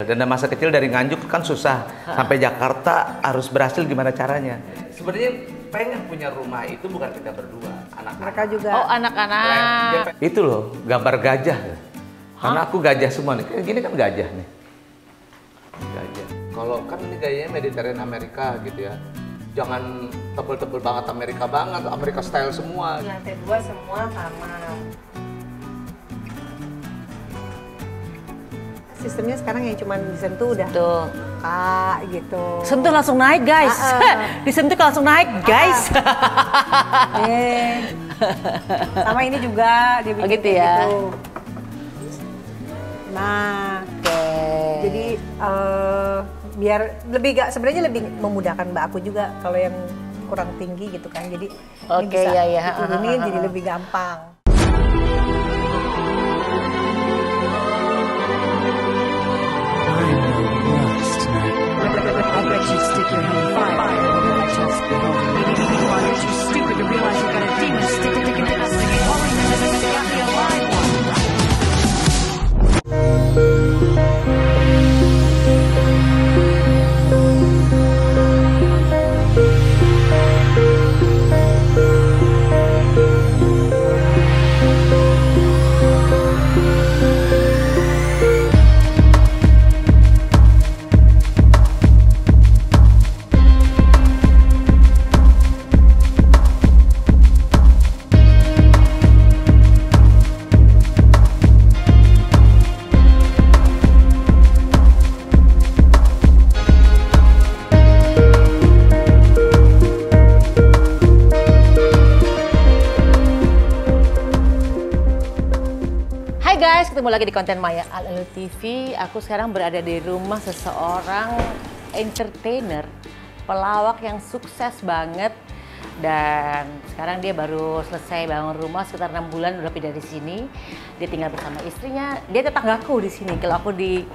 Dana masa kecil dari Nganjuk kan susah, sampai Jakarta harus berhasil gimana caranya. Sebenarnya pengen punya rumah itu bukan kita berdua, anak-anak. Mereka juga. Oh, anak-anak. Itu loh, gambar gajah. Karena aku gajah semua nih, kayak gini kan gajah nih. Gajah. Kalau kan ini gayanya Mediterranean Amerika gitu ya. Jangan tebel-tebel banget Amerika style semua. Di lantai 2 semua sama. Sistemnya sekarang yang cuma disentuh udah Tuh. Kak gitu. Sentuh langsung naik, guys. Disentuh langsung naik, guys. Sama ini juga dibikin gitu kayak ya. gitu. Nah, jadi biar lebih sebenarnya lebih memudahkan mbak aku juga kalau yang kurang tinggi gitu kan. Jadi ini bisa diturunin jadi lebih gampang. I bet you'd stick your head in fire. I just behold you. Why are you stupid to realize you got a demon sticking in your singing? All you know is you got the alive one. Ketemu lagi di konten Maya Al TV. Aku sekarang berada di rumah seseorang entertainer, pelawak yang sukses banget. Dan sekarang dia baru selesai bangun rumah sekitar 6 bulan udah pindah di sini. Dia tinggal bersama istrinya. Dia tetanggaku di sini. Kalau aku di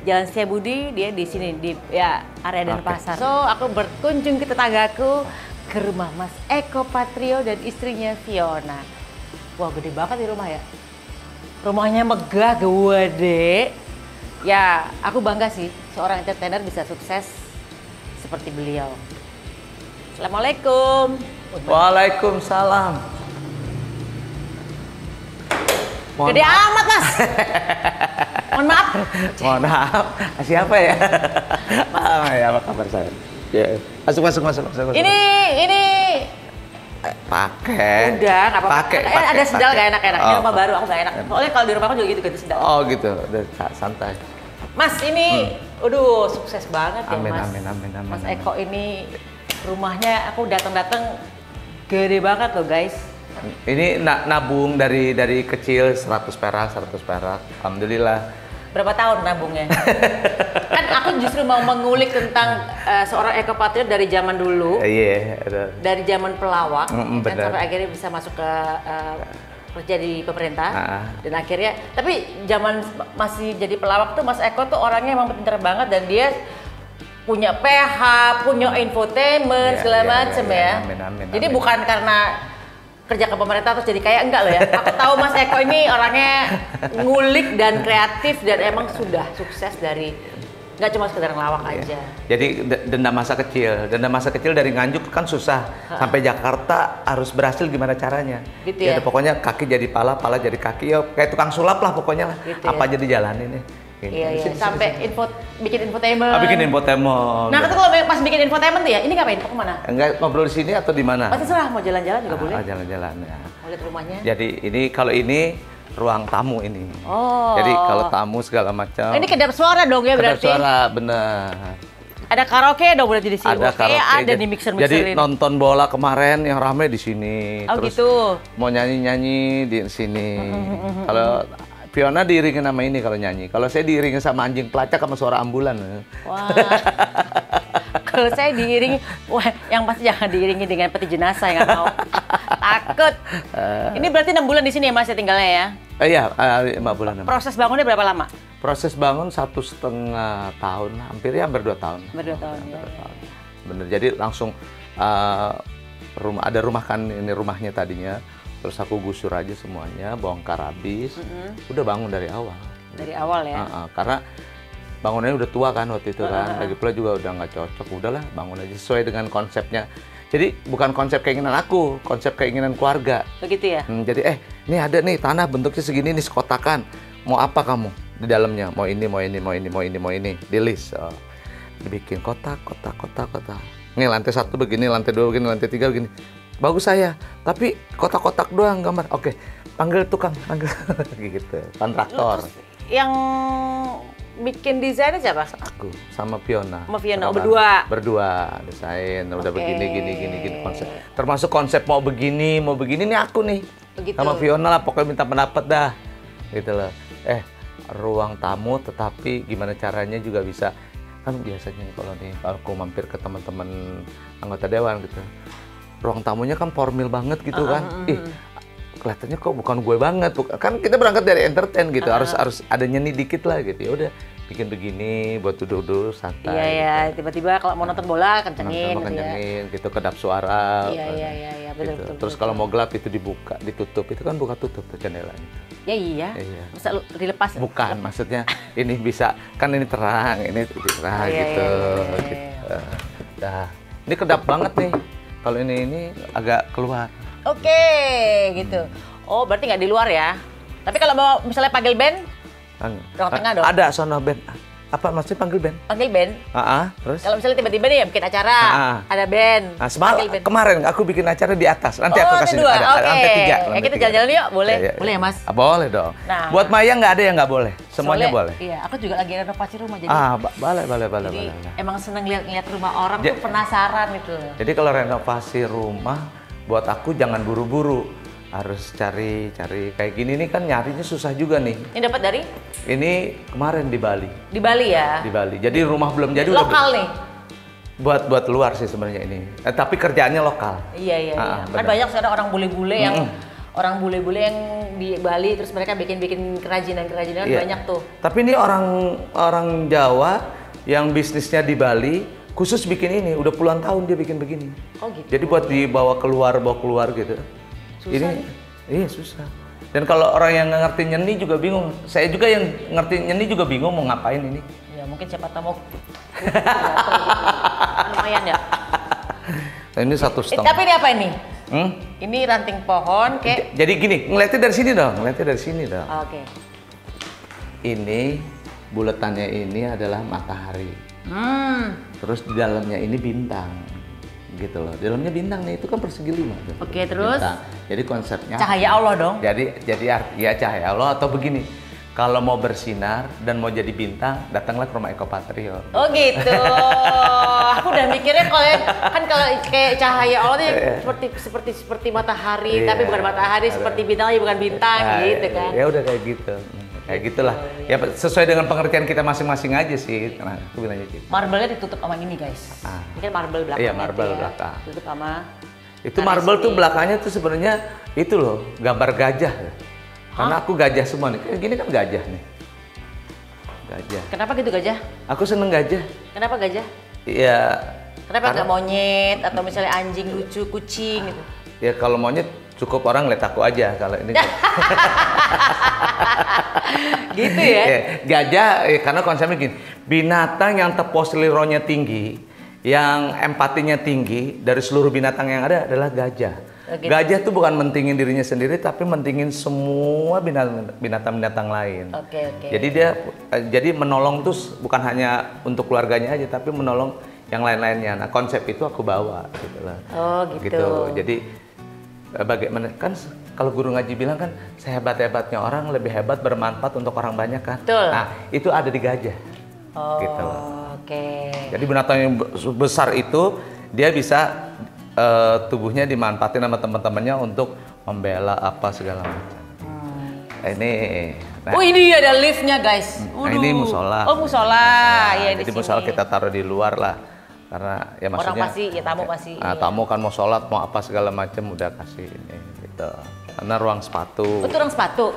Jalan Setiabudi, dia di sini di area Denpasar. So aku berkunjung ke tetanggaku ke rumah Mas Eko Patrio dan istrinya Fiona. Wah, gede banget di rumah ya. Rumahnya megah, gede. Ya, aku bangga sih seorang entertainer bisa sukses seperti beliau. Assalamualaikum. Waalaikumsalam. Gede amat, Mas. Mohon maaf. Mohon maaf. Siapa ya? Ya, apa kabar saya? Ya. Masuk. Ini pakai. Udah, nggak apa-apa. Pakai. Ada sendal gak enak-enak. Ini rumah baru, aku gak enak. Soalnya kalau di rumah aku juga gitu ganti sendal. Oh gitu, udah santai. Mas, ini, aduh, sukses banget ya, Amin, Mas. amin. Mas Eko ini rumahnya aku datang gede banget loh, guys. Ini nabung dari kecil 100 perak. Alhamdulillah. Berapa tahun nabungnya? Kan aku justru mau mengulik tentang seorang Eko Patrio dari zaman dulu. Iya, dari zaman pelawak, kan benar. sampai akhirnya bisa masuk ke kerja di pemerintah. Dan akhirnya, tapi zaman masih jadi pelawak tuh Mas Eko tuh orangnya emang pintar banget dan dia punya PH, punya infotainment segala macem ya. Amin. Jadi bukan karena kerja ke pemerintah terus jadi kaya, enggak loh ya. Aku tahu Mas Eko ini orangnya ngulik dan kreatif dan emang sudah sukses dari nggak cuma sekedar ngelawak aja. Jadi denda masa kecil dari Nganjuk kan susah, sampai Jakarta harus berhasil gimana caranya. Gitu ya. Pokoknya kaki jadi pala jadi kaki, ya kayak tukang sulap lah pokoknya lah. Gitu apa ya. aja dijalanin nih. Iya. Sampai bikin infotainment. Bikin infotainment. Nah, kalau pas bikin infotainment tuh ya, ini ngapain? Mau kemana? Enggak, ngobrol di sini atau di mana? Terserah, mau jalan-jalan juga boleh. Jalan-jalan ya. Mau lihat rumahnya. Jadi kalau ini ruang tamu ini. Oh. Jadi kalau tamu segala macam. Ini kedap suara dong ya berarti? Kedap suara, benar. Ada karaoke dong berarti di sini. Ada karaoke. Ada di mixer-mixer Jadi ini. nonton bola kemarin yang rame di sini. Oh Terus gitu. mau nyanyi di sini. Kalau Fiona diiringin sama ini kalau nyanyi. Kalau saya diiringin sama anjing pelacak sama suara ambulan. Wah. Kalau saya diiringi, wah yang pasti jangan diiringi dengan peti jenazah yang nggak mau. Takut. Ini berarti 6 bulan di sini ya Mas ya tinggalnya ya? Iya, 5 bulan. Proses bangunnya berapa lama? Proses bangun 1,5 tahun, hampir 2 tahun. Hampir 2 tahun. Bener, jadi langsung ada rumah kan, ini rumahnya tadinya. Terus aku gusur aja semuanya, bongkar habis. Udah bangun dari awal. Dari awal ya? Karena bangunannya udah tua kan waktu itu kan. Lagi pula juga udah nggak cocok. Udahlah bangun aja sesuai dengan konsepnya. Jadi bukan konsep keinginan aku, konsep keinginan keluarga. Begitu ya? Jadi ini ada nih tanah bentuknya segini nih sekotakan. Mau apa kamu di dalamnya? Mau ini, mau ini, mau ini, mau ini, mau ini. Di list. Dibikin kotak. Nih lantai 1 begini, lantai 2 begini, lantai 3 begini. Bagus saya, tapi kotak-kotak doang gambar. Oke, panggil tukang, panggil gitu. Kontraktor. Yang bikin desainnya siapa? Aku sama Fiona. Sama Fiona, berdua? Berdua, desain. Udah begini, gini konsep. Termasuk konsep mau begini nih aku nih. Begitu. Sama Fiona lah, pokoknya minta pendapat dah. Gitu loh. Ruang tamu tetapi gimana caranya juga bisa. Kan biasanya kalau aku mampir ke teman-teman anggota dewan gitu. Ruang tamunya kan formal banget gitu kan. Kelihatannya kok bukan gue banget. Kan kita berangkat dari entertain gitu. Harus ada nyeni dikit lah gitu. Ya udah bikin begini buat duduk-duduk santai. Iya, gitu. tiba-tiba kalau mau nonton bola kencengin gitu, kedap suara. Iya, betul, Gitu. betul. Terus kalau mau gelap itu dibuka, ditutup. Itu kan buka tutup tuh jendelanya. Ya iya. Iya. Bisa dilepas. Bukan, maksudnya ini bisa, kan ini terang, ini terang gitu. Gitu. Nah, ini kedap banget nih. Kalau ini agak keluar. Oke, gitu. Oh, berarti nggak di luar ya? Tapi kalau mau misalnya panggil band, ruang tengah dong? Ada sono band. Apa maksudnya panggil band? Panggil band. Terus? Kalau misalnya tiba-tiba nih bikin acara, ada band. Nah, kemarin aku bikin acara di atas. Nanti aku kasih dua. ada lantai 3. Kita jalan-jalan yuk, boleh? Boleh ya, Mas? Boleh dong. Nah, buat Maya nggak ada yang nggak boleh. Semuanya boleh. Iya, aku juga lagi renovasi rumah jadi. Boleh. Emang seneng lihat rumah orang tuh penasaran itu. Jadi kalau renovasi rumah buat aku jangan buru-buru. Harus cari kayak gini nih kan nyarinya susah juga nih. Ini dapat dari? Ini kemarin di Bali. Di Bali ya? Di Bali. Jadi rumah belum jadi. Lokal nih? Buat luar sih sebenarnya ini. Tapi kerjaannya lokal. Iya. Kan banyak sekarang orang bule-bule yang di Bali terus mereka bikin kerajinan banyak tuh. Tapi ini orang Jawa yang bisnisnya di Bali khusus bikin ini. Udah puluhan tahun dia bikin begini. Oh gitu. Jadi buat dibawa keluar gitu. Susah Iya susah. Dan kalau orang yang nggak ngerti nyeni juga bingung. Saya juga yang ngerti nyeni juga bingung mau ngapain ini. Ya mungkin siapa tahu mau lumayan ya. Nah, ini 1,5. Tapi ini apa ini? Ini ranting pohon kayak. Jadi gini, ngeliatnya dari sini dong. Oke. Ini buletannya ini adalah matahari. Terus di dalamnya ini bintang. Gitu loh. Di dalamnya bintang nih, itu kan persegi 5 tuh. Oke, terus? Bintang. Jadi konsepnya Cahaya Allah dong. Jadi ya cahaya Allah atau begini. Kalau mau bersinar dan mau jadi bintang, datanglah ke rumah Eko Patrio. Oh gitu. Aku udah mikirnya kalau kayak cahaya Allah tuh seperti matahari, tapi bukan matahari, seperti bintang tapi bukan bintang gitu kan. Ya udah kayak gitu. Kayak gitulah. Ya sesuai dengan pengertian kita masing-masing aja sih. Nah, aku bilangnya gitu. Marble-nya ditutup sama ini, guys. Ini kan marble belakang. Iya, marble belakang. Tutup sama itu marble tuh belakangnya tuh sebenarnya itu loh, gambar gajah. Karena aku gajah semua nih. Kayak gini kan gajah nih. Gajah. Kenapa gitu gajah? Aku seneng gajah. Kenapa gajah? Iya. Kenapa nggak monyet atau misalnya anjing lucu, kucing gitu? Ya kalau monyet cukup orang lihat aku aja kalau ini. Gitu ya? Gajah karena konsepnya gini, binatang yang teposilironya tinggi, yang empatinya tinggi dari seluruh binatang yang ada adalah gajah. Gitu. Gajah tuh bukan mentingin dirinya sendiri, tapi mentingin semua binatang-binatang lain. Oke. Jadi dia menolong tuh bukan hanya untuk keluarganya aja, tapi menolong yang lain-lainnya. Nah konsep itu aku bawa gitu lah. Oh gitu. Jadi bagaimana kan kalau guru ngaji bilang kan sehebat-hebatnya orang lebih hebat bermanfaat untuk orang banyak kan. Betul. Nah itu ada di gajah. Gitu loh. Oke. Jadi binatang yang besar itu dia bisa tubuhnya dimanfaatin sama teman-temannya untuk membela apa segala macam. Ini. Nah, ini ada liftnya guys. Nah, ini musola. Oh musola. Ya jadi musola kita taruh di luar lah. Karena ya maksudnya orang pasti ya tamu pasti. Tamu kan mau sholat mau apa segala macam udah kasih ini gitu. Karena ruang sepatu. Itu ruang sepatu.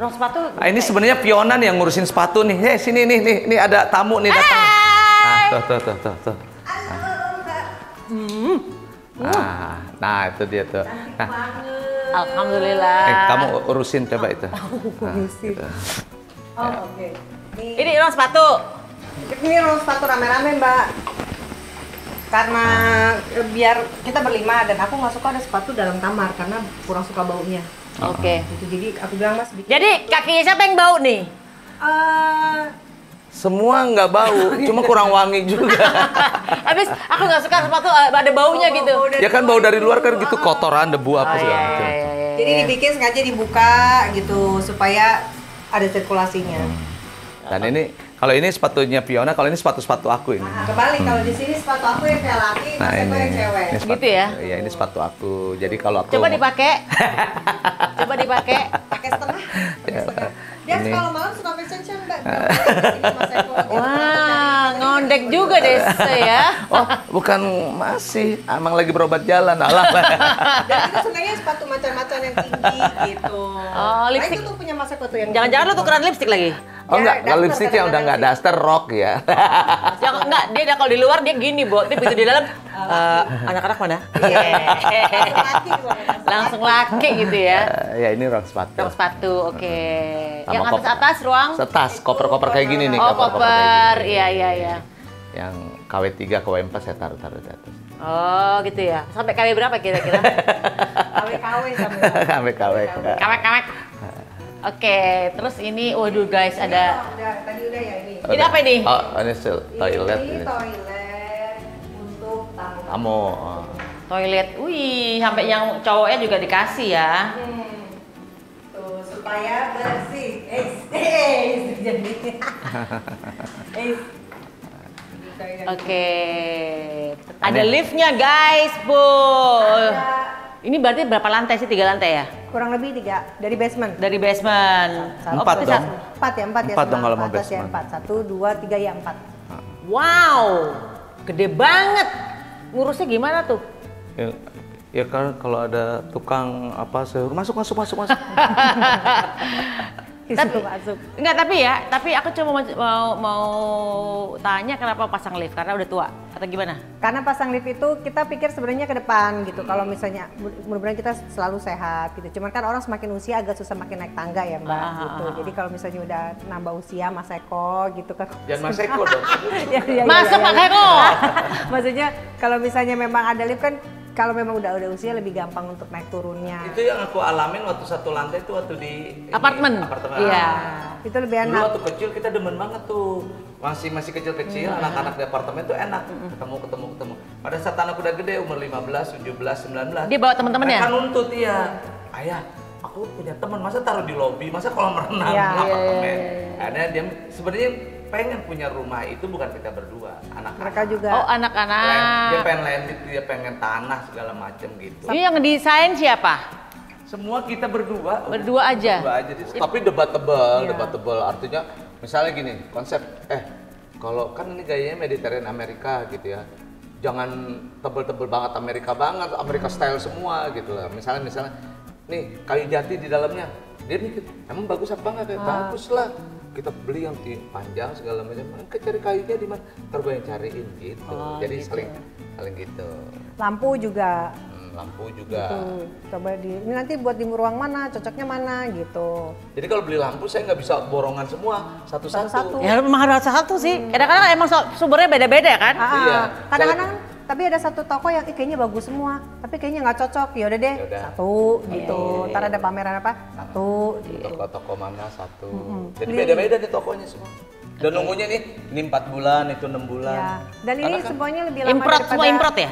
Ruang sepatu. Nah, ini sebenarnya Fiona nih yang ngurusin sepatu nih. Hei sini nih ada tamu nih datang. Nah, tuh. Nah itu dia tuh. Nah, alhamdulillah. kamu urusin coba itu. Urusin. Gitu. Oh oke. Ini ruang sepatu. Ini ruang sepatu rame-rame Mbak. Karena biar kita berlima dan aku nggak suka ada sepatu dalam kamar karena kurang suka baunya. Oke. Gitu, jadi aku bilang Mas bikin. Jadi kakinya siapa yang bau nih? Semua nggak bau, cuma kurang wangi juga. Habis aku nggak suka sepatu ada baunya gitu. Ya kan bau dari luar kan gitu, kotoran, debu apa segala macam. Jadi dibikin sengaja dibuka gitu supaya ada sirkulasinya. Dan ini kalau ini sepatunya Fiona, kalau ini sepatu aku ini. Nah, kebalik kalau di sini sepatu aku yang kayak laki, Mas Eko yang cewek. Ini sepatu, Gitu ya? Iya, ini sepatu aku. Jadi kalau aku Coba dipakai. Coba dipakai. Pakai setengah. Ya, Dia ini. kalau malam suka fashion show Mbak. Mas Eko. Wah, ngondek juga deh ya. Oh, bukan masih, emang lagi berobat jalan. Alah. Dan kita senangnya sepatu macan-macan yang tinggi gitu. Oh, lipstick. Nah, itu tuh punya Mas Eko tuh yang Jangan-jangan lu tukeran lipstick lagi? Oh Ya, enggak, kalau daster, lipstiknya udah nggak daster, rock ya. Jangan enggak, dia kalau di luar dia gini, Bo. Tapi begitu di dalam anak-anak mana? laki Langsung laki gitu ya. Ya ini rok sepatu. Rok sepatu, oke. Sama Yang koper. atas ruang? Setas, koper-koper kayak gini nih. Oh, koper-koper koper. kayak gini. Iya, iya, iya. Yang KW3, KW4 saya taruh di atas. Oh, gitu ya. Sampai KW berapa kira-kira? KW sampai KW. Kawek-kawek. Oke, terus ini, waduh guys, ada. Tadi udah ya ini. Ini apa ini? Oh, ini toilet. Ini Ini toilet untuk tamu. kamu. Oh. Toilet. Wih, sampai yang cowoknya juga dikasih ya. Tuh supaya bersih. Jadi. Oke. Ada liftnya guys, Bu. Ini berarti berapa lantai sih? 3 lantai ya? Kurang lebih 3 dari basement. Dari basement. Empat berarti dong. 4 ya, 4 ya. Empat dong semua. kalau mau Atas ya, basement. 4. 1, 2, 3 ya 4. Wow, gede banget. Ngurusnya gimana tuh? Ya kan kalau ada tukang apa sayur masuk. Disuruh masuk. Enggak, tapi aku cuma mau tanya kenapa pasang lift, karena udah tua atau gimana? Karena pasang lift itu kita pikir sebenarnya ke depan gitu. Kalau misalnya mudah-mudahan kita selalu sehat gitu. Cuman kan orang semakin usia agak susah makin naik tangga ya Mbak gitu. Jadi kalau misalnya udah nambah usia Mas Eko gitu kan. Jangan Mas Eko dong. Masuk Pak Eko. Maksudnya kalau misalnya memang ada lift kan kalau memang udah usia lebih gampang untuk naik turunnya. Itu yang aku alamin waktu satu lantai itu waktu di Apartemen. Iya. Itu lebih Dulu enak. waktu kecil kita demen banget tuh. Masih kecil-kecil, anak-anak di apartemen tuh enak. Ketemu. Pada saat anak udah gede, umur 15, 17, 19. Dia bawa teman-temannya? Mereka nuntut iya. Ayah, aku punya teman, masa taruh di lobi, masa kolam renang Iya, apartemen. Karena dia sebenarnya pengen punya rumah itu bukan kita berdua, anak-anak. Mereka juga. Oh, anak-anak. Dia pengen landed, dia pengen tanah segala macam gitu. Ini yang desain siapa? Semua kita berdua. Berdua aja? Berdua aja. Tapi debatable. Artinya misalnya gini, konsep, kalau kan ini gayanya Mediterranean Amerika gitu ya. Jangan tebel-tebel banget Amerika style semua gitu lah. Misalnya, nih kayu jati di dalamnya. Dia mikir, emang bagus apa enggak? Kayak bagus lah. Kita beli yang panjang segala macam. Kita cari kayunya di mana? Ntar gue yang cariin gitu. Jadi gitu. saling gitu. Lampu juga. Lampu juga. Tuh, coba ini nanti buat di ruang mana, cocoknya mana gitu. Jadi kalau beli lampu saya nggak bisa borongan semua satu-satu. Satu-satu. Ya memang harus satu sih. Kadang-kadang emang sumbernya beda-beda kan? Iya. Kadang-kadang tapi ada satu toko yang kayaknya bagus semua, tapi kayaknya nggak cocok. Ya udah deh, Yaudah. satu gitu. Ntar ada pameran apa? Satu. Gitu. Toko mana satu. Jadi beda-beda nih tokonya semua. Dan nunggunya nih, ini 4 bulan, itu 6 bulan. Ya. Dan ini Karena kan semuanya lebih lama Import, daripada semua import ya?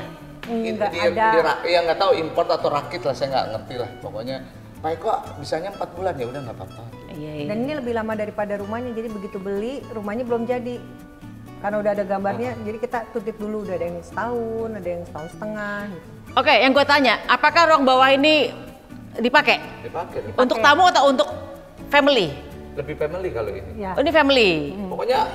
Enggak dia, ada. ya nggak tahu import atau rakit lah, saya nggak ngerti lah. Pokoknya, Pak Eko bisanya 4 bulan, ya udah nggak apa-apa. Iya. Dan ini lebih lama daripada rumahnya, jadi begitu beli rumahnya belum jadi. Karena udah ada gambarnya, jadi kita tutup dulu. Udah ada yang setahun, ada yang setahun setengah gitu. Oke, yang gue tanya, apakah ruang bawah ini dipakai? Dipakai. Untuk tamu atau untuk family? Lebih family kalau ini. Ya. Oh, ini family. Pokoknya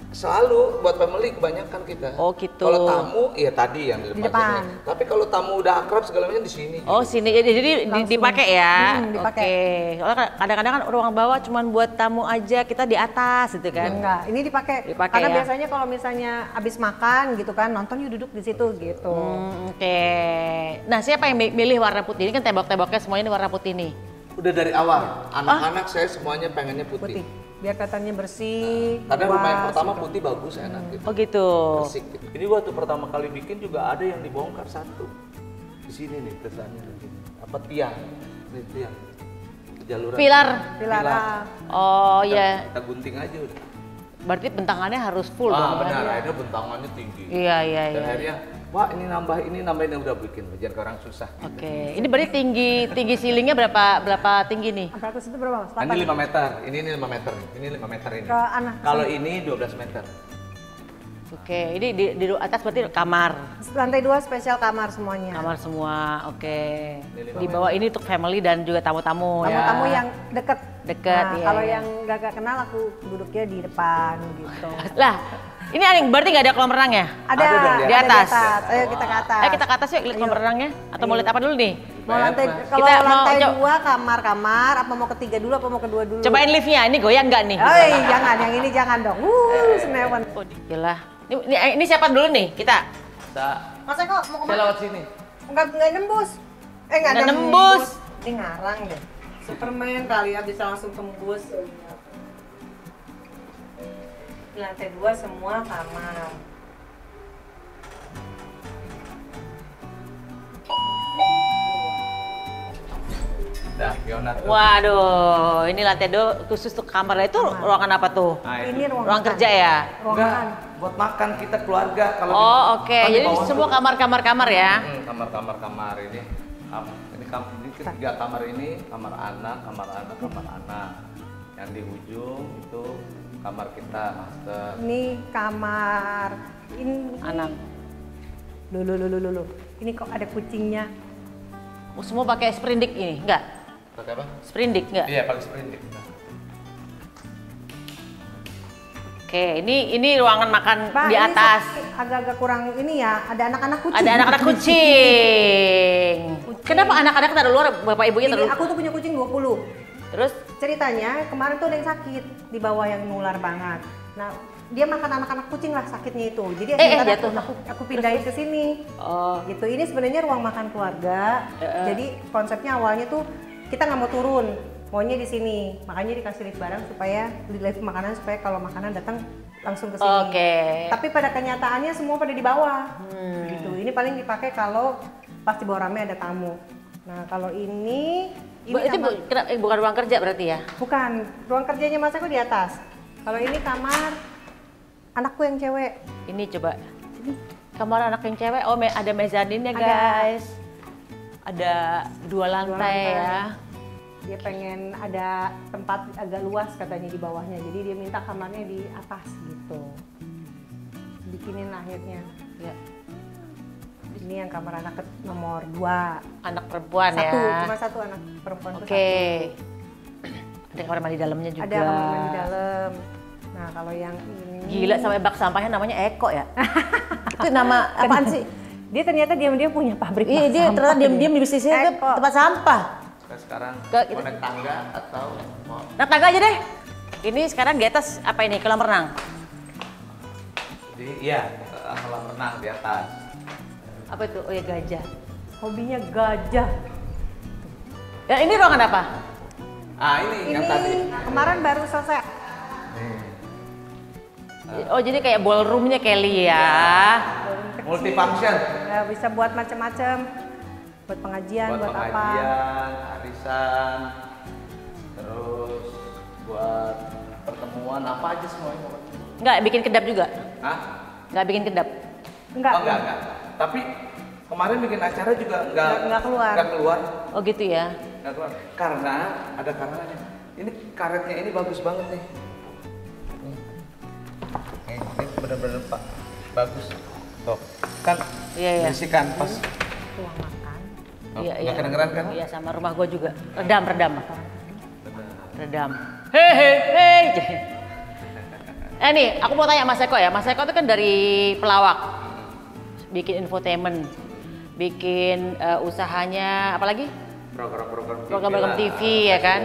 selalu buat family kebanyakan kita. Oh, gitu. Kalau tamu, ya tadi yang di Di depan depan. sini. Tapi kalau tamu udah akrab segala macam di sini. Oh, sini. Jadi dipakai ya? dipakai. Oke. Soalnya kadang-kadang kan ruang bawah cuma buat tamu aja, kita di atas gitu kan? Enggak, ini dipakai. Dipakai Karena ya? biasanya kalau misalnya abis makan gitu kan, nonton yuk duduk di situ gitu. Oke. Nah, siapa yang milih warna putih? Ini kan tembok-temboknya semuanya ini warna putih nih. Udah dari awal, anak-anak saya semuanya pengennya putih. biar kelihatannya bersih. Karena rumah yang luas, pertama gitu. putih bagus, enak gitu. Oh gitu. Bersih gitu. Ini waktu pertama kali bikin juga ada yang dibongkar satu. Di sini nih kesannya begini. Apa tiang? Ini tiang. Jaluran. Pilar. Pilar. Oh iya. Kita gunting aja udah. Berarti bentangannya harus full dong. Benar, akhirnya bentangannya tinggi. Iya iya Dan iya. akhirnya, wah ini nambahin udah bikin, jangan ke orang susah. Oke. Ini berarti tinggi ceilingnya berapa tinggi nih? Sampai atas itu berapa Mas? Ini 5 meter, ini 5 meter nih, ini 5 meter ini. Ke anak. Kalau ini 12 meter. Oke, ini di atas berarti kamar. Lantai 2 spesial kamar semuanya. Kamar semua, oke. Ini 5 Di bawah ini untuk family dan juga tamu-tamu ya. Tamu-tamu yang deket. Deket, Nah, iya, kalau iya. yang gak kenal aku duduknya di depan gitu. Lah, ini aneh, berarti nggak ada kolam renang ya? Ada, Ada dong, di atas. Ayo kita ke atas. Ayo kita ke atas yuk, lihat kolam renangnya. Atau mau lihat apa dulu nih? Mau lantai, Bayar, kalau Kita mau lantai coba- 2 kamar-kamar, apa mau ketiga dulu, apa mau kedua dulu? Cobain liftnya, ini goyang nggak nih? Jangan, yang ini jangan dong. Senewan. Oh, gila. Ini siapa dulu nih? Kita? Mas Eko mau Saya kemana? lewat sini. Enggak nembus. Enggak Nggak nembus. Ini ngarang deh. Superman kali ya bisa langsung tembus. Di lantai 2 semua kamar. Dah, Fiona tuh. Waduh, ini lantai 2 khusus untuk kamar. Itu ruangan apa tuh? Nah, Ini ruang Ruang makan. kerja ya? Ruang Enggak, makan. buat makan kita keluarga kalau Oh, oke. kan di Jadi bawah semua tuh. kamar-kamar ya? Kamar ini. Ini ketiga kamar ini, kamar anak. Yang di ujung itu kamar kita, master. Ini kamar ini Anak. Loh. Ini kok ada kucingnya. Oh, semua pakai sprindik ini? Enggak? Pakai apa? Sprindik enggak? Iya, pakai sprindik. Oke, ini ruangan makan Pak, di ini atas. agak-agak kurang ini ya. Ada anak-anak kucing. Ada anak-anak kucing. Kenapa anak-anak taruh luar, bapak ibunya Ini taruh? aku tuh punya kucing 20. Terus Ceritanya kemarin tuh ada yang sakit di bawah yang nular banget. Nah, dia makan anak-anak kucing lah sakitnya itu. Jadi sementara jatuh. aku pindahin ke sini. oh, Gitu. Ini sebenarnya ruang makan keluarga. Jadi konsepnya awalnya tuh kita nggak mau turun, maunya di sini. Makanya dikasih lift barang supaya di lift makanan supaya kalau makanan datang langsung ke sini. Oke. Tapi pada kenyataannya semua pada di bawah. Gitu. Ini paling dipakai kalau pas di bawah rame ada tamu. Nah, kalau ini itu bukan ruang kerja berarti ya? bukan, ruang kerjanya Mas Eko di atas. Kalau ini kamar anakku yang cewek. Ini coba. Kamar anak yang cewek. Oh, ada mezaninnya Ada. guys. Ada 2 lantai ya. Dia pengen ada tempat agak luas katanya di bawahnya. Jadi dia minta kamarnya di atas gitu. Bikinin akhirnya. Ya. Ini yang kamar anak nomor 2. Anak perempuan Satu, ya. cuma satu anak perempuan tuh Oke. satu. Ada kamar mandi dalamnya juga. Ada kamar mandi dalam. Nah, kalau yang ini Gila, sampai bak sampahnya namanya Eko ya. Itu nama apaan sih? dia ternyata diam-diam punya pabrik Iya, bak dia sampah ternyata diam-diam di bisnisnya itu Eko. tempat sampah. Sekarang Ke- mau naik tangga atau mau Nah, tangga aja deh. Ini sekarang di atas apa ini? Kolam renang. kolam renang di atas. Apa itu? Oh ya, gajah. Hobinya gajah. Ya, ini ruangan apa? Ini yang tadi. Kemarin baru selesai. Oh, jadi kayak ballroomnya Kelly ya. Multifunction. Ya, bisa buat macam-macam. Buat pengajian, buat, apa. pengajian, arisan, terus buat pertemuan apa aja semuanya. Enggak bikin kedap juga? Hah? Enggak bikin kedap? Enggak. Oh, enggak. Tapi kemarin bikin acara juga Nggak keluar. Nggak keluar. Oh gitu ya? Nggak keluar. Karena ada karenanya. Ini karetnya ini bagus banget nih. Ini bener-bener Pak bagus. Tuh, kan Iya, iya. berisikan pas. Ruang makan. Oh, Iya, nggak kedengeran kan? Iya, sama rumah gua juga. Redam. Hei. Nih, aku mau tanya Mas Eko ya. Mas Eko itu kan dari pelawak. Bikin infotainment. Bikin usahanya apa lagi? Program-program TV ya kan.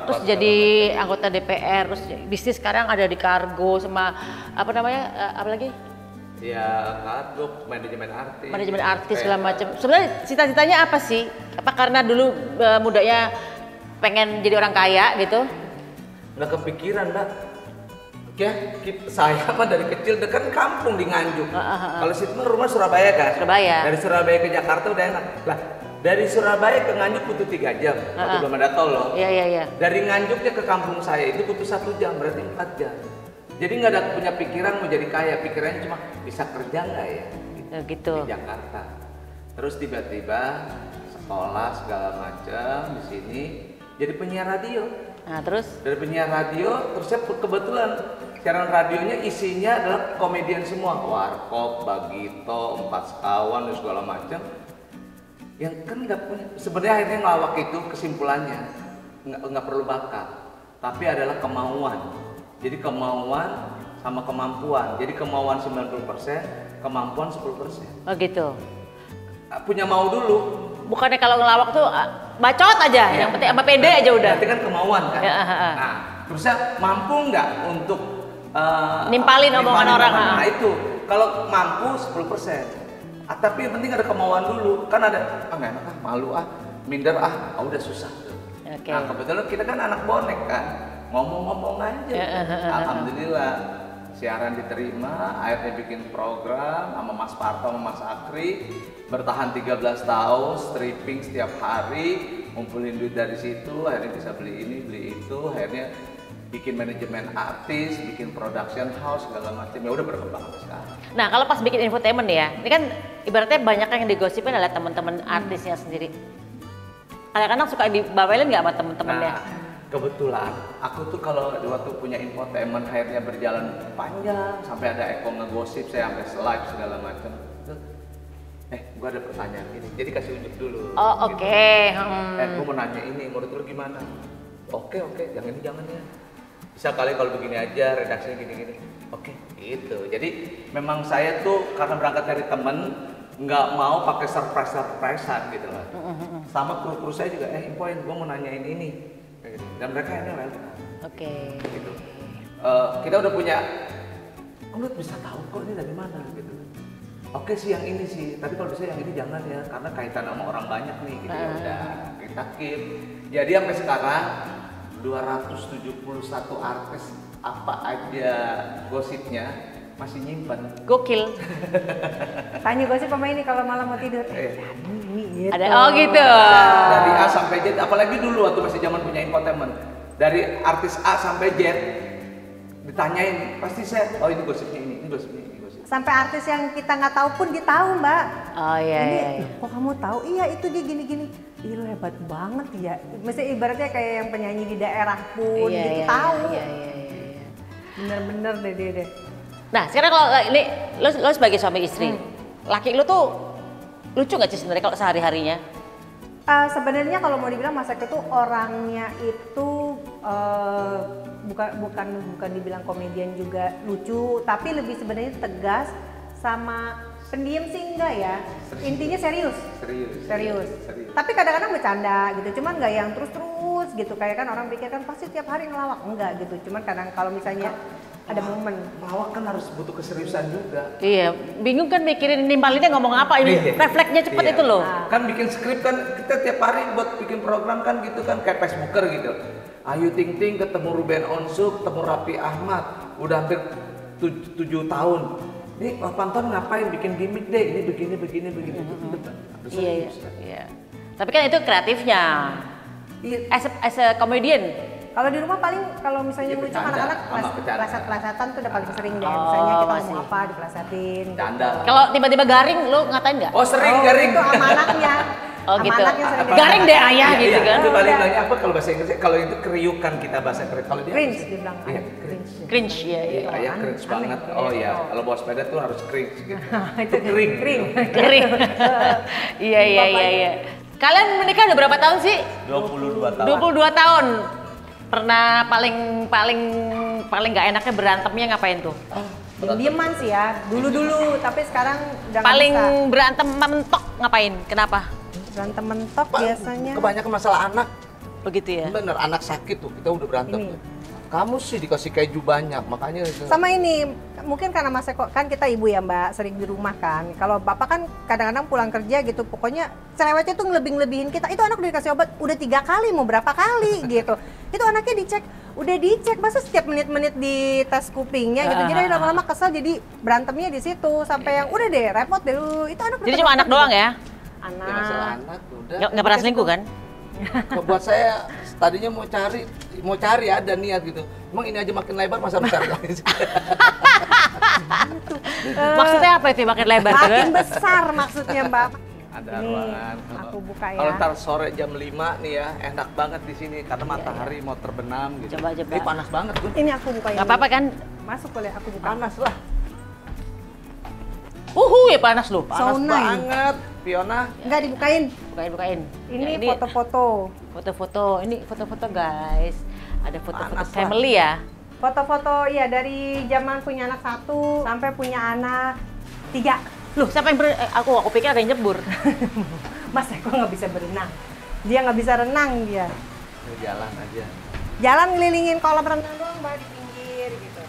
Terus jadi anggota DPR, terus bisnis sekarang ada di kargo sama apa namanya? Apa lagi? Ya, kargo, manajemen artis. Segala macam. Sebenarnya cita-citanya apa sih? Apa karena dulu mudanya pengen jadi orang kaya gitu? Nggak kepikiran, Mbak. Ya, saya mah dari kecil dekat kampung di Nganjuk. Kalau situ mah rumah Surabaya kan? Surabaya. Dari Surabaya ke Jakarta udah enak. Lah, dari Surabaya ke Nganjuk butuh 3 jam. Waktu belum ada tol loh. Iya. Dari Nganjuknya ke kampung saya itu butuh 1 jam, berarti 4 jam. Jadi nggak ada punya pikiran mau jadi kaya, pikirannya cuma bisa kerja nggak ya? Gitu. Di Jakarta. Terus tiba-tiba sekolah segala macam di sini jadi penyiar radio. Nah, terus? Dari penyiar radio, terus saya kebetulan siaran radionya isinya adalah komedian semua, Warkop, Bagito, Empat Sekawan dan segala macam. Yang kan nggak punya, sebenarnya akhirnya ngelawak itu kesimpulannya nggak perlu bakat, tapi adalah kemauan. Jadi kemauan sama kemampuan. Jadi kemauan 90%, kemampuan 10%. Oh gitu. Punya mau dulu. Bukannya kalau ngelawak tuh bacot aja, yang penting apa pede aja udah. Berarti kan kemauan kan. Ya, Nah, terusnya mampu nggak untuk nimpalin omongan orang. Nah itu, kalau mampu 10%. Tapi yang penting ada kemauan dulu. Kan ada, nggak enak malu minder udah susah. Okay. Nah kebetulan kita kan anak bonek kan, ngomong-ngomong aja. Alhamdulillah siaran diterima, akhirnya bikin program sama Mas Parto sama Mas Akri, bertahan 13 tahun, stripping setiap hari, ngumpulin duit dari situ, akhirnya bisa beli ini, beli itu, akhirnya bikin manajemen artis, bikin production house, segala macam, ya udah berkembang sampai sekarang. Nah kalau pas bikin infotainment ya, ini kan ibaratnya banyak yang digosipin adalah teman-teman artisnya sendiri. Kadang-kadang suka dibawelin nggak sama temen-temennya? Nah, kebetulan aku tuh kalau waktu punya infotainment akhirnya berjalan panjang sampai ada Eko ngegosip saya sampai live segala macam. Gua ada pertanyaan ini, jadi kasih unjuk dulu. Oh gitu. Oke. Gua mau nanya ini, menurut lu gimana? Oke, yang ini jangan ya. Bisa kali kalau begini aja, redaksinya gini-gini. Oke, gitu. Jadi memang saya tuh karena berangkat dari temen, nggak mau pakai surprise-surprisean gitu lah. Sama kru-kru saya juga, infoin, gue mau nanyain ini. Gitu. Dan mereka ini welcome. Oke. Gitu. Kita udah punya, lu bisa tahu kok ini dari mana gitu. Oke sih yang ini sih, tapi kalau bisa yang ini jangan ya, karena kaitan sama orang banyak nih gitu. Ya udah, kita keep. Jadi sampai sekarang 271 artis apa aja gosipnya masih nyimpan. Gokil. Tanya gosip sama ini kalau malam mau tidur. Ini gitu. Ada gitu. Dari A sampai Z, apalagi dulu waktu masih zaman punya infotainment. Dari artis A sampai Z ditanyain, pasti saya, ini gosipnya ini gosipnya ini. Sampai artis yang kita nggak tahu pun dia tahu, Mbak. Oh iya. Kok kamu tahu? Iya itu dia gini-gini. Ih lu hebat banget ya. Maksudnya ibaratnya kayak yang penyanyi di daerah pun dia tahu. Iya. Bener-bener deh. Nah sekarang kalau ini lo sebagai suami istri, laki lo tuh lucu nggak sih sebenarnya kalau sehari-harinya? Sebenarnya kalau mau dibilang Mas Eko tuh orangnya itu bukan dibilang komedian juga lucu, tapi lebih sebenarnya tegas sama pendiam sih enggak ya. Intinya serius. Tapi kadang-kadang bercanda gitu, cuman nggak yang terus-terus gitu. Kayak kan orang pikir kan pasti tiap hari ngelawak, enggak gitu. Cuman kadang kalau misalnya ada momen melawak kan harus butuh keseriusan juga. Iya, bingung kan mikirin nimpalinnya ngomong apa ini, refleksnya cepet itu loh. Kan bikin skrip kan kita tiap hari buat bikin program kan gitu kan kayak Facebooker gitu. Ayu Ting Ting ketemu Ruben Onsu, ketemu Raffi Ahmad, udah hampir 7 tahun. Ini 8 tahun ngapain bikin gimmick deh, ini begini. Iya. Tapi kan itu kreatifnya. As a comedian. kalau di rumah paling kalau misalnya lucu anak-anak pleset-plesetan tuh udah paling sering deh. Misalnya kita ngomong apa diplesetin. Canda. Gitu. Kalau tiba-tiba garing, lo ngatain nggak? Oh sering garing. Itu sama anaknya. Oh gitu. Anaknya sering Garing deh ayah gitu kan. Itu paling banyak apa kalau bahasa Inggris? Kalau itu kriukan kita bahasa Inggris. Kalau dia cringe dibilang. Iya, Cringe ya. Ayah cringe banget. Oh iya, kalau bawa sepeda tuh harus cringe gitu. Itu kering. Kering. Iya. Kalian menikah udah berapa tahun sih? 22 tahun. 22 tahun. Pernah paling nggak enaknya berantemnya ngapain tuh? Diem-dieman sih ya, dulu, tapi sekarang udah nggak Paling bisa. berantem mentok ngapain? Kenapa? Berantem mentok biasanya. Kebanyakan masalah anak. Begitu ya? Bener, anak sakit tuh, kita udah berantem. Ini. Kamu sih dikasih keju banyak, makanya Sama ini, mungkin karena Mas Eko, kan kita ibu ya Mbak, sering di rumah kan. Kalau Bapak kan kadang-kadang pulang kerja gitu, pokoknya cerewetnya tuh ngelebih-lebihin kita. Itu anak udah dikasih obat, udah 3 kali, mau berapa kali gitu. Itu anaknya dicek, udah dicek, masa setiap menit-menit di tes kupingnya gitu. Jadi lama-lama kesel, jadi berantemnya di situ sampai yang udah deh repot deh lu. Itu anak. Jadi cuma anak doang ya? Anak. Ya masalah anak udah. Nggak pernah selingkuh kan? Buat saya tadinya mau cari ada niat gitu. Emang ini aja makin lebar masa harus cari lagi sih? Maksudnya apa itu makin lebar? Makin besar maksudnya Mbak. Ada Ini ruangan. aku buka ya. Kalau ntar sore jam 5 nih ya, enak banget di sini karena matahari mau terbenam gitu. Coba. Ini panas banget tuh. Ini aku buka. Nggak apa-apa kan? Masuk boleh aku buka. Panas lah. Ya panas loh. Panas Sauna banget, Fiona. Enggak dibukain. Bukain. Ini Ya, foto-foto. Foto-foto. Ini foto-foto guys. Ada foto-foto Panas lah. family ya. Foto-foto ya dari zaman punya anak 1 sampai punya anak 3. Loh, siapa yang aku pikir ada yang nyebur. Mas Eko nggak bisa berenang. Dia nggak bisa renang dia. Ini jalan aja. Jalan ngelilingin kolam renang doang Mbak di pinggir gitu.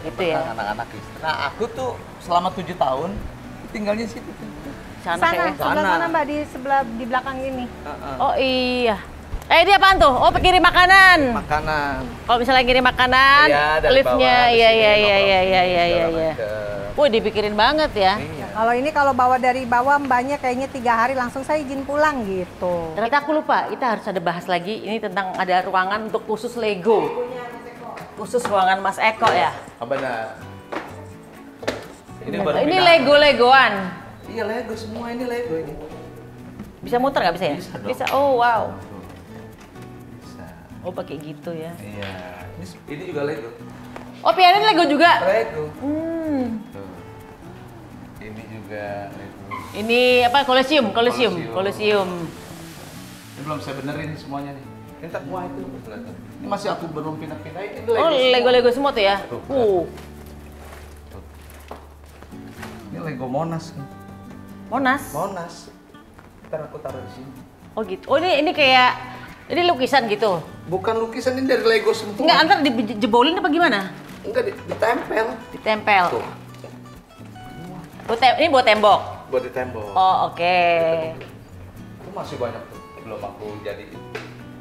Itu ya. Anak-anak istri. Nah, aku tuh selama 7 tahun tinggalnya di situ. Sana Sana, kayak. sebelah Sana. sana Mbak di belakang ini. Oh iya. Ini apaan tuh? Oh, kirim makanan. Makanan. Kalau misalnya kirim makanan, Iya, dari liftnya, bawah ke iya. sini, nongkrong, Iya. segala macem. Wih, dipikirin banget ya. Iya. Kalau ini kalau bawa dari bawah mbaknya kayaknya 3 hari langsung saya izin pulang gitu. Ternyata aku lupa, kita harus ada bahas lagi. Ini tentang ada ruangan untuk khusus Lego. Khusus ruangan Mas Eko ya. Oh, benar. Ini baru Ini pindah. Lego-Legoan. Iya, Lego semua ini Lego ini. Bisa muter nggak bisa ya? Bisa dong. Bisa. Oh wow. Bisa. Oh pakai gitu ya. Iya. Ini juga Lego. Oh piano ini Lego juga. Lego. Hmm. Tuh. Ini juga Lego. Ini apa? Kolosium. Kolosium. Ini belum saya benerin semuanya nih. Ini tak wah itu kelihatan. Ini masih aku belum pindah-pindah. Ini Lego. Oh semua. Lego-Lego semua tuh ya. Tuh, Ini Lego Monas nih. Monas. Monas. Ntar aku taruh di sini. Oh gitu. Oh ini kayak ini lukisan gitu. Bukan lukisan, ini dari Lego semua. Enggak, antar dijebolin apa gimana? Enggak, ditempel. Ditempel. Tuh, Ini buat tembok. buat di tembok. Oh oke. Itu masih banyak tuh, belum aku jadi.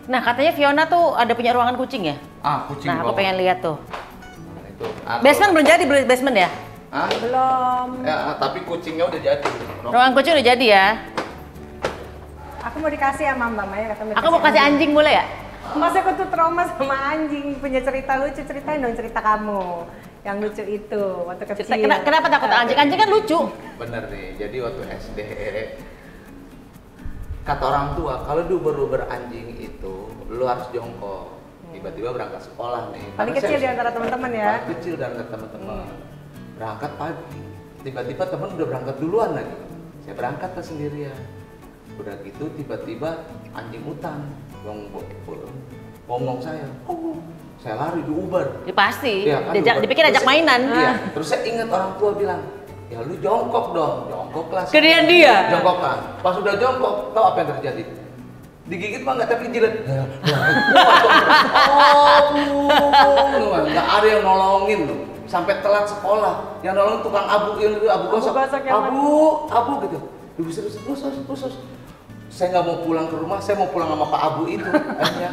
Nah katanya Fiona tuh ada punya ruangan kucing ya? Kucing Nah aku bawah. pengen lihat tuh. Nah, itu. Basement belum jadi, basement ya? Hah? Belum. Ya, tapi kucingnya udah jadi. Ruangan kucing udah jadi ya? Aku mau dikasih sama Mbak Maya kata Aku mau kasih anjing boleh ya? Mas Eko tuh trauma sama anjing, punya cerita lucu, ceritain dong cerita kamu yang lucu itu waktu kecil. Kenapa takut anjing? Anjing kan lucu. Bener nih, jadi waktu SD kata orang tua kalau du beruber anjing itu lu harus jongkok. Tiba-tiba berangkat sekolah nih. Paling Karena kecil saya- di antara teman-teman ya. Paling kecil di antara teman-teman. Berangkat pagi. Tiba-tiba teman udah berangkat duluan lagi. Saya berangkat ke sendirian. Udah gitu tiba-tiba anjing hutan yang ngomong saya. Saya lari di Uber. Ya pasti. Iya, kan, Dipikir terus ajak saya- mainan. Iya. Terus saya ingat orang tua bilang, ya lu jongkok dong, jongkok lah. Gedean dia. Jongkok kan. Pas udah jongkok, tahu apa yang terjadi? Digigit mah nggak, tapi jilat. Nggak ada yang nolongin loh. Sampai telat sekolah. Yang nolong tukang abu, yang abu gosok. yang Abu gitu. Terus. Saya nggak mau pulang ke rumah, saya mau pulang sama Pak Abu itu. Akhirnya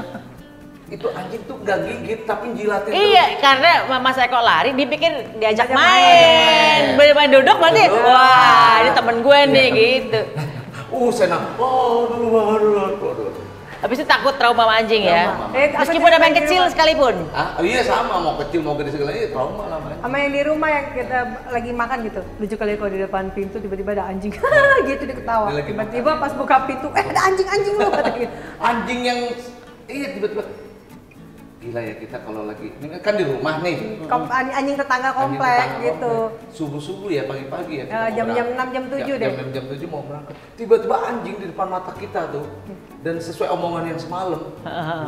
itu anjing tuh nggak gigit tapi jilatin Iya, karena Mas Eko lari, dipikir diajak main. Main duduk berarti, Duduk. wah ini temen gue nih gitu. saya aduh. Habis itu takut trauma sama anjing ya. Trauma. Meskipun ada yang kecil sekalipun. Iya sama, mau kecil mau gede segala ini trauma lah man. Sama yang di rumah yang kita lagi makan gitu. Lucu kali kalau di depan pintu tiba-tiba ada anjing. Gitu dia ketawa. Dia lagi Tiba-tiba pas buka pintu, ada anjing lu kata gitu. Anjing yang tiba-tiba gila ya kita kalau lagi ini kan di rumah nih. Anjing tetangga Anjing komplek tetangga gitu. komplek. Subuh-subuh ya pagi-pagi ya. kita mau Jam-jam berangkat. 6, jam 7 deh. Jam 7 mau berangkat. Tiba-tiba anjing di depan mata kita tuh. Dan sesuai omongan yang semalam.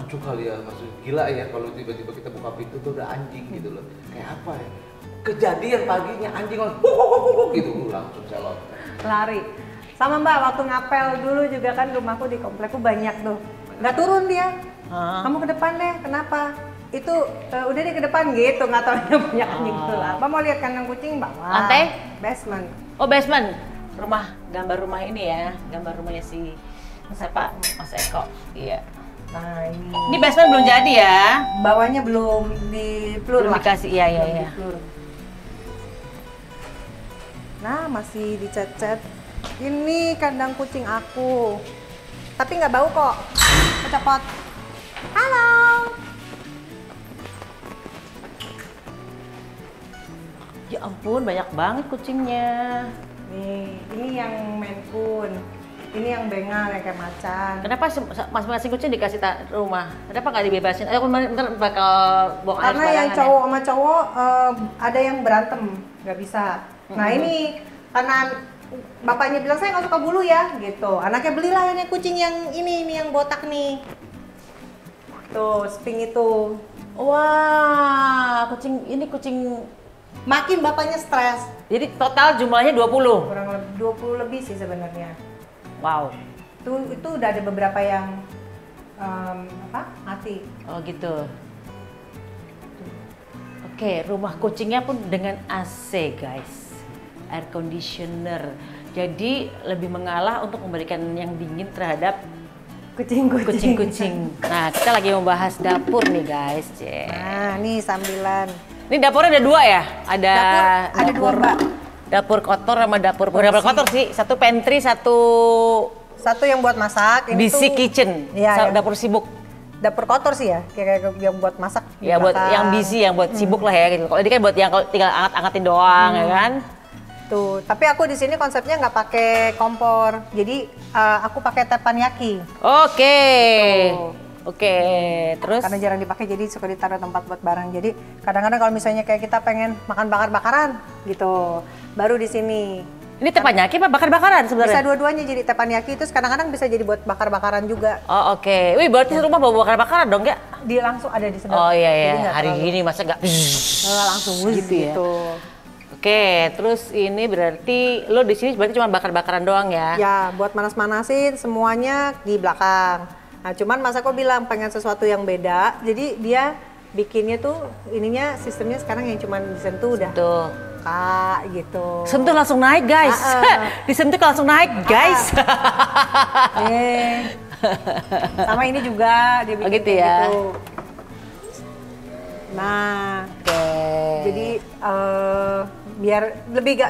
Lucu kali ya, maksud gila ya kalau tiba-tiba kita buka pintu tuh ada anjing gitu loh. Kayak apa ya? Kejadian paginya anjing gitu langsung saya loncat. Lari. Sama Mbak, waktu ngapel dulu juga kan rumahku di komplekku banyak tuh. Nggak turun dia. Kamu ke depan deh, kenapa? Itu udah deh ke depan gitu, nggak tahu dia punya anjing tuh lah. Mbak mau lihat kandang kucing, Mbak? Lantai? Basement. Oh basement, gambar rumah ini ya, gambar rumahnya si siapa? Mas Eko. Iya. Nah ini. Ini basement belum jadi ya? Bawahnya belum di pelur Belum lah. dikasih, iya. Di-pelur. Nah masih dicet-cet. Ini kandang kucing aku. Tapi nggak bau kok. Kecopot. Halo. Ya ampun, banyak banget kucingnya. Nih, ini yang Maine Coon. Ini yang bengal yang kayak macan. Kenapa masing-masing kucing dikasih rumah? Kenapa nggak dibebasin? Aku ntar bakal buang air Karena yang sembarangan cowok sama cowok ada yang berantem, nggak bisa. Nah ini karena bapaknya bilang saya nggak suka bulu ya, gitu. Anaknya belilah yang kucing yang ini yang botak nih. Tuh, Sphinx itu. Wah, kucing Makin bapaknya stres. jadi total jumlahnya 20. Kurang lebih 20 lebih sih sebenarnya. Wow. Itu udah ada beberapa yang mati. Oh gitu. Oke, rumah kucingnya pun dengan AC guys, air conditioner. Jadi lebih mengalah untuk memberikan yang dingin terhadap kucing-kucing. Nah, kita lagi membahas dapur nih guys. Nah, nih sambilan. Ini dapurnya ada 2 ya? Ada Ada 2 Mbak. Dapur kotor sama dapur kotor sih. Satu pantry, satu yang buat masak. Ini busy tuh, kitchen. Iya, Dapur sibuk. dapur kotor sih ya, kayak yang buat masak. di Ya buat belakang. yang busy, yang buat sibuk lah ya gitu. Kalau ini kan buat yang tinggal angkat-angkatin doang ya kan. Tuh, tapi aku di sini konsepnya nggak pakai kompor. Jadi aku pakai teppanyaki. Oke. Tuh. Oke, terus Karena jarang dipakai jadi suka ditaruh tempat buat barang. Jadi kadang-kadang kalau misalnya kayak kita pengen makan bakar-bakaran gitu, baru di sini. ini teppanyaki apa bakar-bakaran Bisa sebenarnya? dua-duanya jadi teppanyaki, terus kadang-kadang bisa jadi buat bakar-bakaran juga. Oh oke. Wih berarti rumah bawa bakar-bakaran dong ya? Dia langsung ada di sedap. Oh iya Jadi ya. nggak Hari terlalu- gini masa nggak? langsung wuz Gitu ya. gitu. Oke, terus ini berarti lo di sini berarti cuma bakar-bakaran doang ya? Ya, buat manas-manasin semuanya di belakang. Nah, cuman Mas Eko bilang pengen sesuatu yang beda, jadi dia bikinnya tuh ininya sistemnya sekarang yang cuman disentuh udah Tuh. Kak gitu. Sentuh langsung naik guys. Disentuh langsung naik guys. Sama ini juga dia bikin Oh, gitu kayak ya. gitu. Nah, jadi biar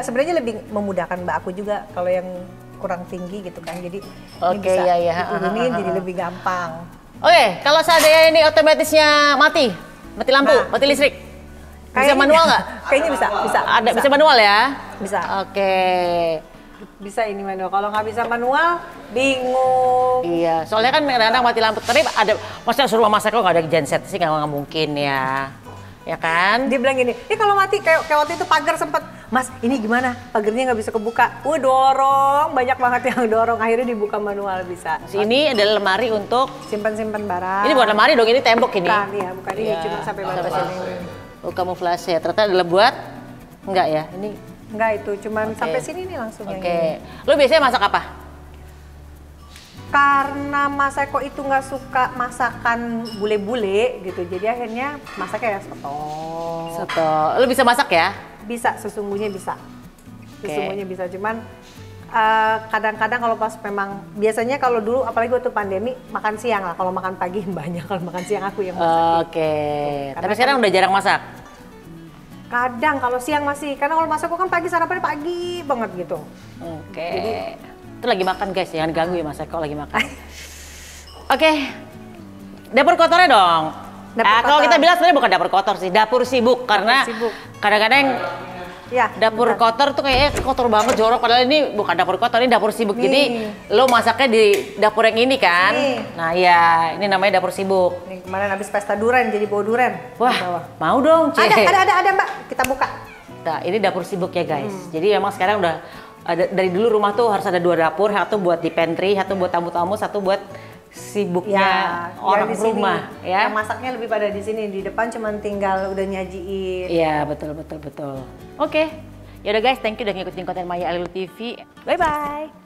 sebenarnya lebih memudahkan Mbak aku juga kalau yang kurang tinggi gitu kan. Jadi ini Oke, bisa iya, iya. diturunin jadi lebih gampang. Oke, kalau seandainya ini otomatisnya mati lampu, Nah, mati listrik. Bisa Kayaknya- manual nggak? Kayaknya bisa. Bisa manual ya? Bisa. Oke. Bisa ini manual. Kalau nggak bisa manual, bingung. Iya, soalnya kan kadang-kadang mati lampu. Tapi maksudnya suruh masak kok nggak ada genset sih nggak mungkin ya. Ya kan? Dia bilang gini, kalau mati kayak waktu itu pagar sempet, Mas ini gimana? Pagarnya nggak bisa kebuka. Dorong, banyak banget yang dorong. Akhirnya dibuka manual bisa. Ini adalah lemari untuk Simpan-simpan barang. ini bukan lemari dong, ini tembok ini. Bukan, ya, bukan ini, Iya. cuma sampai batas Sampai ini. Oh, kamuflase ya. Ternyata adalah buat enggak ya? Ini Enggak itu, cuman Oke. sampai sini nih langsung yang oke. ini. Lo biasanya masak apa? Karena Mas Eko itu nggak suka masakan bule-bule gitu, jadi akhirnya masaknya ya soto. Soto. Lo bisa masak ya? Bisa, sesungguhnya bisa. Oke. Sesungguhnya bisa, cuman kadang-kadang kalau pas memang, biasanya kalau dulu apalagi waktu pandemi, makan siang lah. Kalau makan pagi banyak, kalau makan siang aku yang masak. Oke. Karena Tapi sekarang udah jarang masak. Kadang kalau siang masih, karena kalau masak aku kan pagi, sarapannya pagi banget gitu. Oke. Itu lagi makan guys, jangan ganggu ya Mas Eko lagi makan. Oke. Dapur kotornya dong. Dapur Kalau kotor. kita bilang sebenarnya bukan dapur kotor sih, dapur sibuk karena sibuk. kadang-kadang Ya, dapur bentar. kotor tuh kayaknya kotor banget jorok padahal ini bukan dapur kotor, ini dapur sibuk. Nih. Jadi lo masaknya di dapur yang ini kan. Nih. Nah, iya, ini namanya dapur sibuk. Nih, kemarin habis pesta durian jadi bawa durian. Wah, Di bawah. mau dong, Cek. Ada Mbak, kita buka. Nah, ini dapur sibuk ya guys. Jadi memang sekarang udah ada, dari dulu rumah tuh harus ada 2 dapur, satu buat di pantry, satu buat tamu-tamu, satu buat sibuknya orang yang di sini. rumah ya. Yang masaknya lebih pada di sini, di depan cuman tinggal udah nyajiin. Iya, betul. Oke. Ya udah guys, thank you udah ngikutin konten Maya Alilu TV. Bye bye.